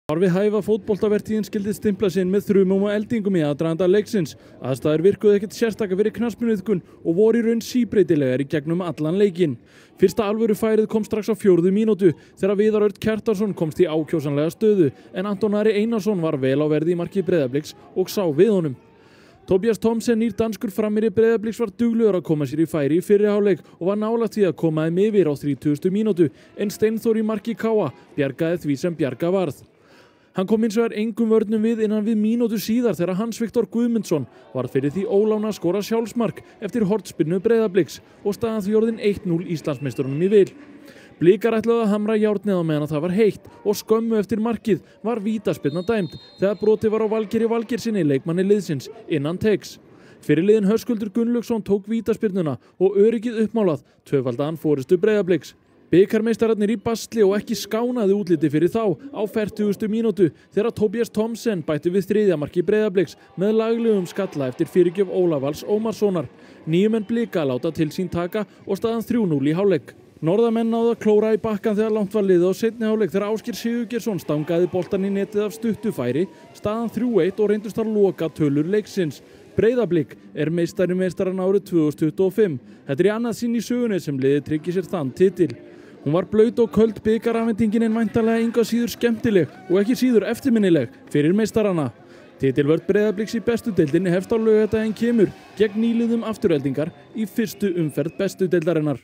Var við hæfa fótboltavertíðin skildi stimpla sinn með þrumum og eldingum í aðdraganda leiksins. Aðstæður virkuðu ekkert sérstaka fyrir knattspyrnuiðkun og voru í raun síbreytilegar í gegnum allan leikinn. Fyrsta alvöru færið kom strax á 4. mínútu þegar Viðar Örn Kjartansson komst í ákjósanlega stöðu en Anton Ari Einarsson var vel á verði í marki Breiðabliks og sá við honum. Tobias Thomsen, nýr danskur framherji Breiðabliks, var duglegur að koma sér í færi í fyrri hálfleik og var nálægt því að koma þeim yfir á 30. mínútu en Steinþór í marki KA bjargaði því sem bjarga varð. Hann kom hins vegar engum vörnum við innan við mínútu síðar þegar Hans Viktor Guðmundsson varð fyrir því ólána að skora sjálfsmark eftir hornspyrnu Breiðabliks og staðan því orðin 1-0 Íslandsmeisturunum í vil. Blikar ætluðu að hamra járnið á meðan það var heitt og skömmu eftir markið var vítaspyrna dæmd þegar brotið var á Valgeiri Valgeirssyni, leikmanni liðsins, innan teigs. Fyrirliðinn Höskuldur Gunnlaugsson tók vítaspyrnuna og öryggið uppmálað, tvöfaldaðan forystu Breiðabliks. Bikarmeistararnir í basli og ekki skánaði útliti fyrir þá á 40. mínútu þegar Tobias Thomsen bætti við 3. marki Breiðabliks með laglegum skalla eftir fyrirgjöf Ólafs Ómarssonar. Nýjumenn Blika láta til sín taka og staðan 3-0 í hálfleik. Norðamenn náðu að klóra í bakkann þegar langt var liðið á seinni hálfleik þegar Ásgeir Sigurgeirsson stangaði boltann í netið af stuttu færi, staðan 3-1 og reyndust að loka tölur leiksins. Breiðablik er meistari meistaranna árið 2025. Þetta í annað sinn í sögunni sem liðið tryggir sér þann titil. Hún var blaut og köld bikarafhendingin en væntanlega enga síður skemmtileg og ekki síður eftirminnileg fyrir meistarana. Titilvörn Breiðabliks í bestu deildinni hefst á laugardaginn kemur gegn nýliðum Aftureldingar í fyrstu umferð bestu deildarinnar.